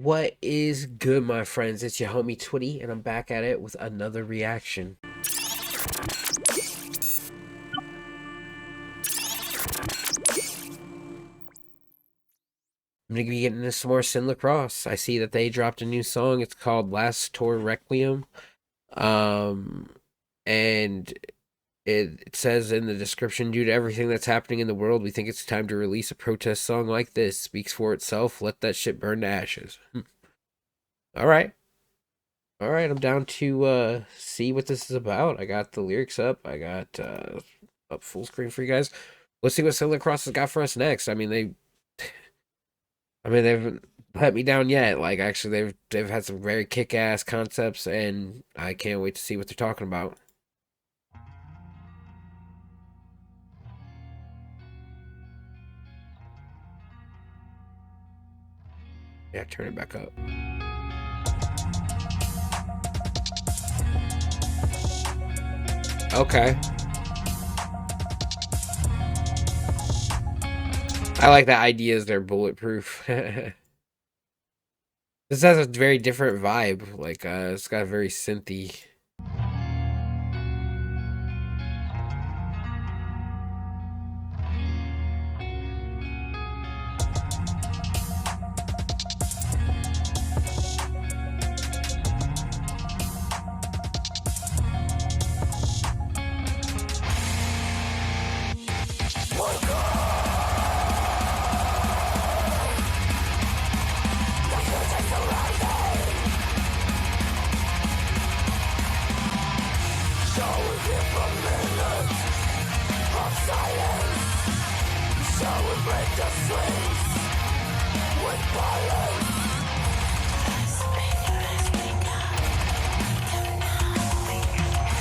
What is good, my friends? It's your homie Twitty, and I'm back at it with another reaction. I'm gonna be getting into some more Synlakross. I see that they dropped a new song. It's called Last Tour Requiem. Um, and it says in the description, due to everything that's happening in the world, we think it's time to release a protest song like this. Speaks for itself. Let that shit burn to ashes. All right. All right, I'm down to see what this is about. I got the lyrics up. I got up full screen for you guys. Let's see what Synlakross has got for us next. They haven't let me down yet. Like actually they've had some very kick-ass concepts and I can't wait to see what they're talking about. Yeah, turn it back up. Okay. I like the ideas they're bulletproof. This has a very different vibe. Like it's got a very synthy.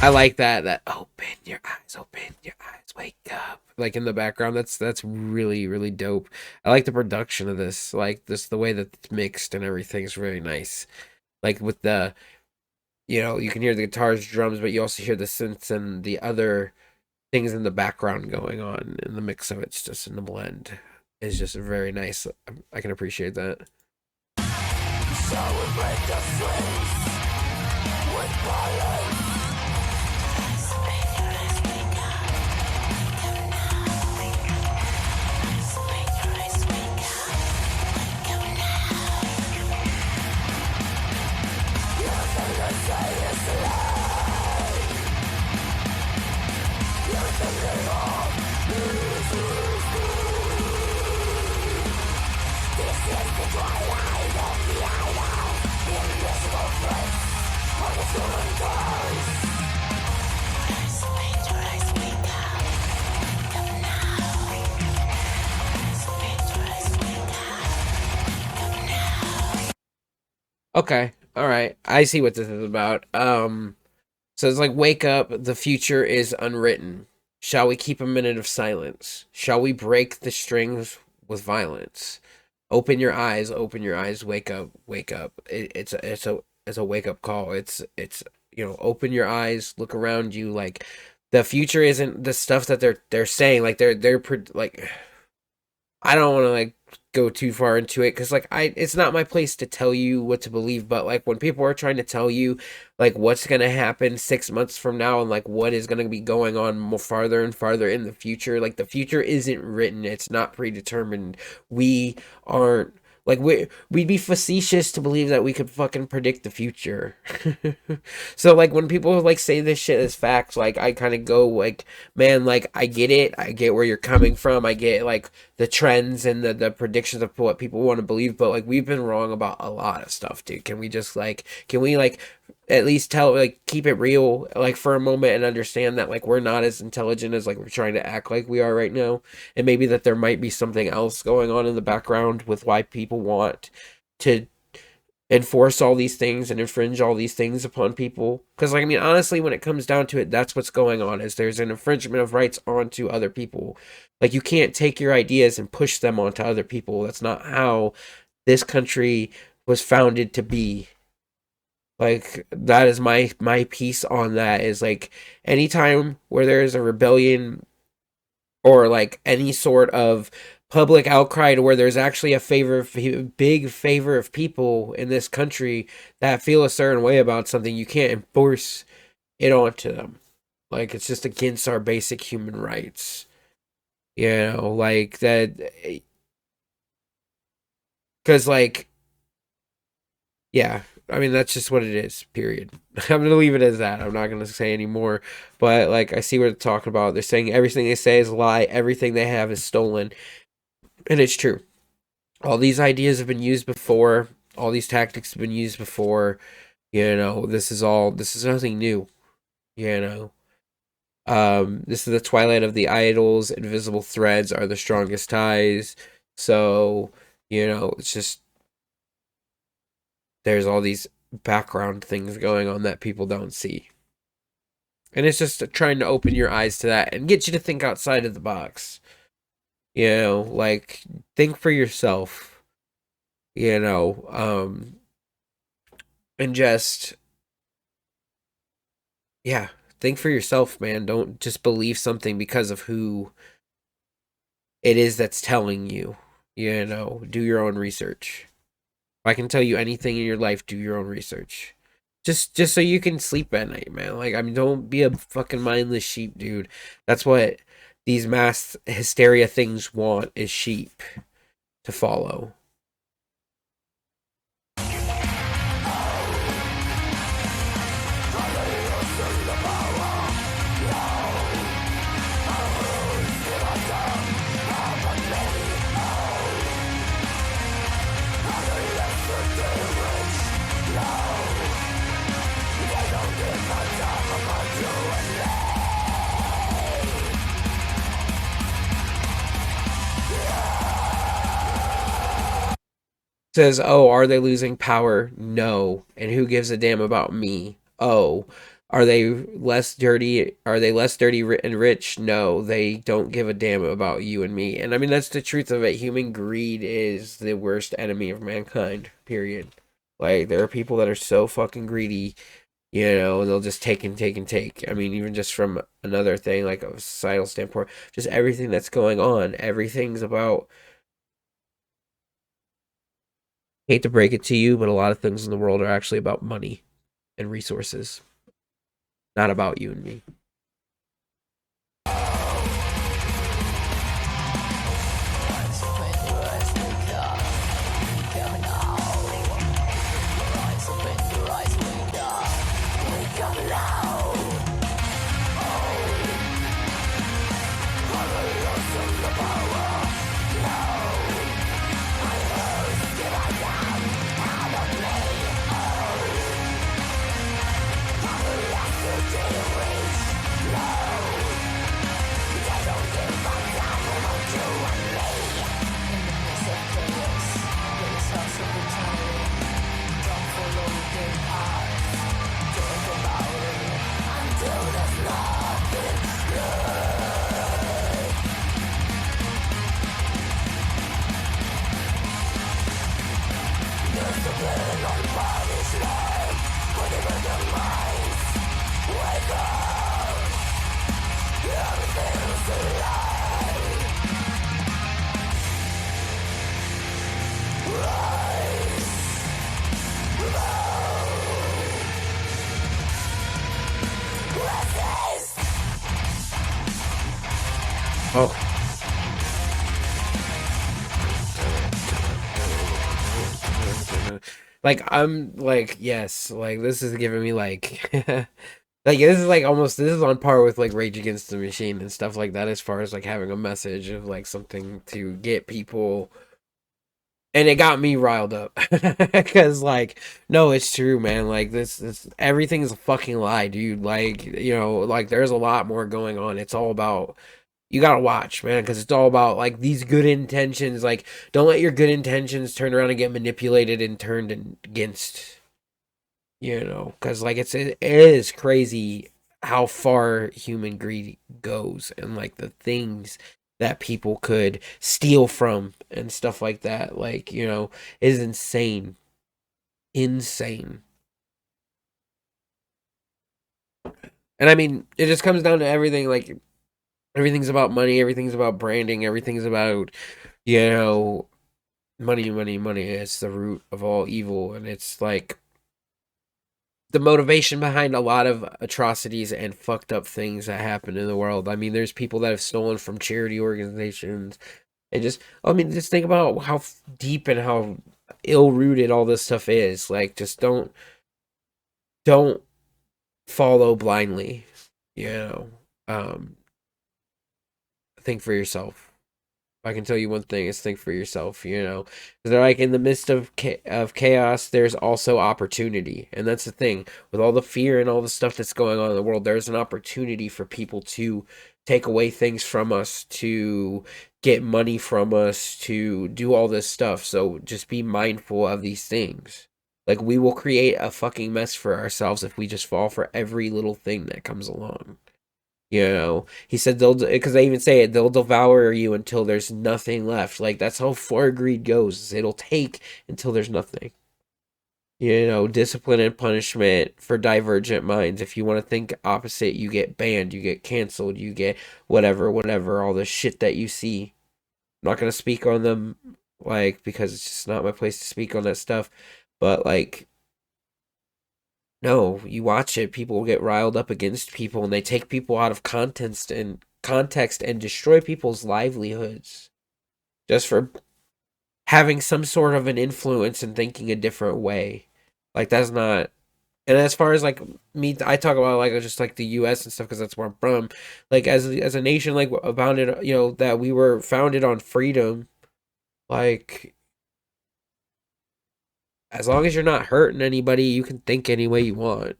I like that open your eyes, wake up. Like in the background, that's really, really dope. I like the production of this. Like this the way that it's mixed and everything is really nice. Like with the you can hear the guitars, drums, but you also hear the synths and the other things in the background going on, and the mix of it's just in the blend is just very nice. I can appreciate that. Okay, all right. I see what this is about. So it's like, wake up, the future is unwritten. Shall we keep a minute of silence? Shall we break the strings with violence? Open your eyes, wake up. It's a wake up call. It's open your eyes, look around you. Like the future isn't the stuff that they're saying. Like like I don't want to like go too far into it because like it's not my place to tell you what to believe, but like when people are trying to tell you like what's gonna happen 6 months from now and like what is gonna be going on more farther and farther in the future, like the future isn't written, it's not predetermined. We aren't like we'd be facetious to believe that we could fucking predict the future. So like when people like say this shit as facts, like I kind of go like, man, like I get it, I get where you're coming from, I get like the trends and the predictions of what people want to believe, but like we've been wrong about a lot of stuff, dude. Can we like at least tell like keep it real like for a moment and understand that like we're not as intelligent as like we're trying to act like we are right now, and maybe that there might be something else going on in the background with why people want to enforce all these things and infringe all these things upon people. Because like I mean honestly, when it comes down to it, that's what's going on, is there's an infringement of rights onto other people. Like you can't take your ideas and push them onto other people. That's not how this country was founded to be. Like that is my piece on that, is like anytime where there is a rebellion or like any sort of public outcry to where there's actually a big favor of people in this country that feel a certain way about something, you can't enforce it onto them. Like, it's just against our basic human rights. You know, like that. Because, like, yeah, I mean, that's just what it is, period. I'm going to leave it as that. I'm not going to say any more. But, like, I see what they're talking about. They're saying everything they say is a lie, everything they have is stolen. And it's true. All these ideas have been used before. All these tactics have been used before. You know, this is nothing new. You know, this is the twilight of the idols. Invisible threads are the strongest ties. So, you know, it's just there's all these background things going on that people don't see. And it's just trying to open your eyes to that and get you to think outside of the box. You know, like, think for yourself. You know, and just, yeah, think for yourself, man. Don't just believe something because of who it is that's telling you. You know, do your own research. If I can tell you anything in your life, do your own research. Just so you can sleep at night, man. Like, I mean, don't be a fucking mindless sheep, dude. That's what these mass hysteria things want, is sheep to follow. Says, "Oh, are they losing power? No. And who gives a damn about me? Oh, are they less dirty? Are they less dirty and rich? No, they don't give a damn about you and me." And I mean, that's the truth of it. Human greed is the worst enemy of mankind. Period. Like, there are people that are so fucking greedy, you know, and they'll just take and take and take. I mean, even just from another thing, like a societal standpoint, just everything that's going on, everything's about, hate to break it to you, but a lot of things in the world are actually about money and resources, not about you and me. Oh. Like, I'm like, yes, like, this is giving me like like, this is like almost, this is on par with like Rage Against the Machine and stuff like that, as far as like having a message of like something to get people. And it got me riled up because, like, no, it's true, man. Like, this everything's a fucking lie, dude. Like, you know, like, there's a lot more going on. It's all about, you gotta watch, man, because it's all about like these good intentions. Like, don't let your good intentions turn around and get manipulated and turned against, you know, because like it is crazy how far human greed goes, and like the things that people could steal from and stuff like that, like, you know, is insane. Insane. And I mean, it just comes down to everything. Like, everything's about money, everything's about branding, everything's about You know, money, money, money is the root of all evil, and it's like the motivation behind a lot of atrocities and fucked up things that happen in the world. I mean, there's people that have stolen from charity organizations, and just, I mean, just think about how deep and how ill-rooted all this stuff is. Like, just don't follow blindly, you know. Think for yourself. I can tell you one thing is think for yourself, you know. 'Cause they're like in the midst of chaos, there's also opportunity. And that's the thing. With all the fear and all the stuff that's going on in the world, there's an opportunity for people to take away things from us, to get money from us, to do all this stuff. So just be mindful of these things. Like, we will create a fucking mess for ourselves if we just fall for every little thing that comes along. You know, he said they'll, because they even say it, they'll devour you until there's nothing left. Like, that's how far greed goes. It'll take until there's nothing. You know, discipline and punishment for divergent minds. If you want to think opposite, you get banned, you get canceled, you get whatever, whatever, all the shit that you see. I'm not going to speak on them, like, because it's just not my place to speak on that stuff. But, like, no, you watch it, people get riled up against people and they take people out of context and destroy people's livelihoods just for having some sort of an influence and thinking a different way. Like, that's not. And as far as like me, I talk about like just like the U.S. and stuff because that's where I'm from. Like, as a nation, like founded, you know, that we were founded on freedom. Like, as long as you're not hurting anybody, you can think any way you want.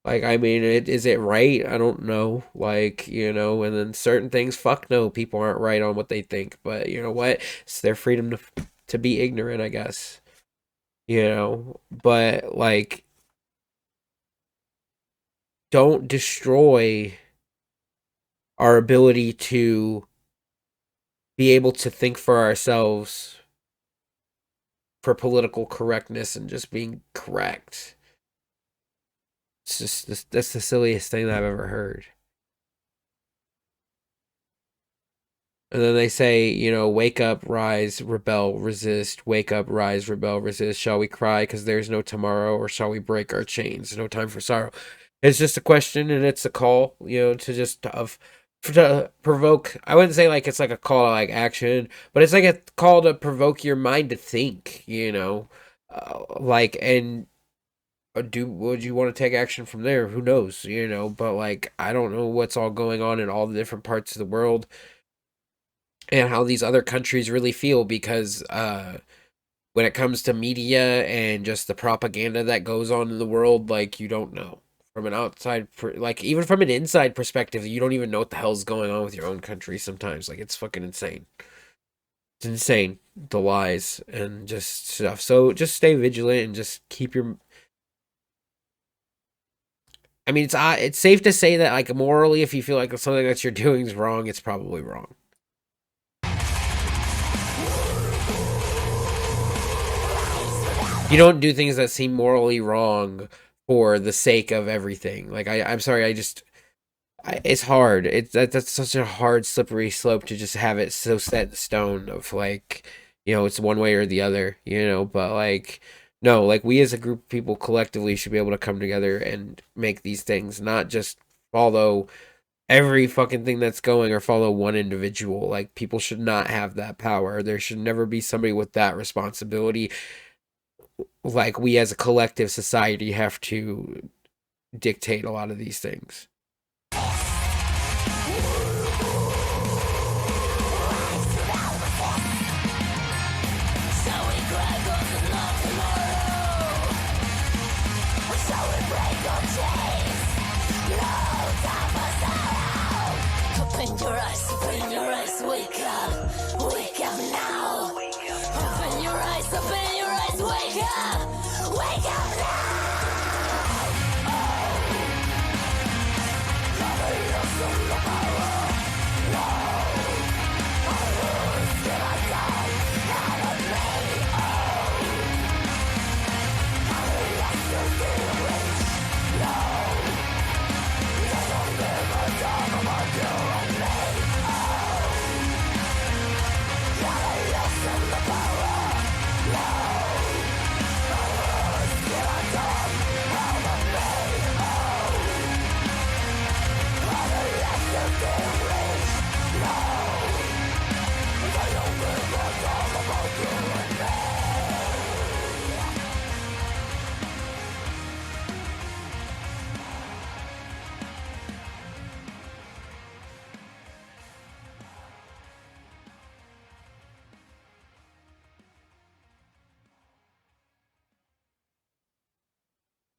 Like, I mean, is it right? I don't know. Like, you know, and then certain things, fuck no, people aren't right on what they think. But you know what? It's their freedom to be ignorant, I guess. You know, but like, don't destroy our ability to be able to think for ourselves for political correctness and just being correct. It's just that's the silliest thing that I've ever heard. And then they say, you know, wake up, rise, rebel, resist. Wake up, rise, rebel, resist. Shall we cry because there's no tomorrow, or shall we break our chains? No time for sorrow. It's just a question, and it's a call, you know, to just to provoke. I wouldn't say like it's like a call to like action, but it's like a call to provoke your mind to think, you know, like, and would you want to take action from there? Who knows, you know? But like, I don't know what's all going on in all the different parts of the world and how these other countries really feel, because when it comes to media and just the propaganda that goes on in the world, like, you don't know from an outside like, even from an inside perspective, you don't even know what the hell's going on with your own country sometimes. Like, it's fucking insane. It's insane, the lies and just stuff. So just stay vigilant and just keep your, I mean, it's safe to say that, like, morally, if you feel like something that you're doing is wrong, it's probably wrong. You don't do things that seem morally wrong for the sake of everything. Like, I'm sorry, it's hard. That's such a hard, slippery slope to just have it so set in stone of like, you know, it's one way or the other, you know. But like, no, like, we as a group of people collectively should be able to come together and make these things, not just follow every fucking thing that's going or follow one individual. Like, people should not have that power. There should never be somebody with that responsibility. Like, we as a collective society have to dictate a lot of these things. Open your eyes, wake up now. Open your eyes, wake up now.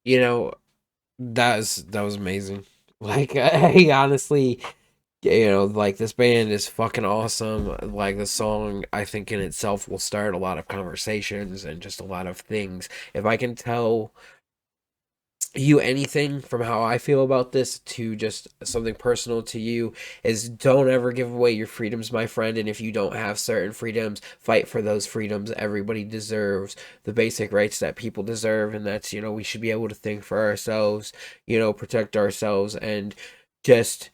you know, that was amazing. Like, I honestly, like this band is fucking awesome. Like the song, I think in itself will start a lot of conversations and just a lot of things. If I can tell you anything from how I feel about this to just something personal to you, is don't ever give away your freedoms, my friend. And if you don't have certain freedoms, fight for those freedoms. Everybody deserves the basic rights that people deserve, and that's, we should be able to think for ourselves, protect ourselves, and just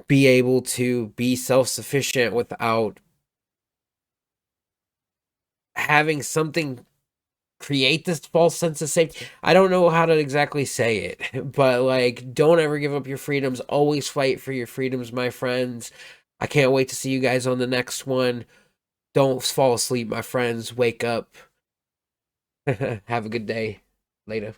be able to be self-sufficient without having something create this false sense of safety. I don't know how to exactly say it, but like, don't ever give up your freedoms. Always fight for your freedoms, my friends. I can't wait to see you guys on the next one. Don't fall asleep, my friends. Wake up. Have a good day. Later.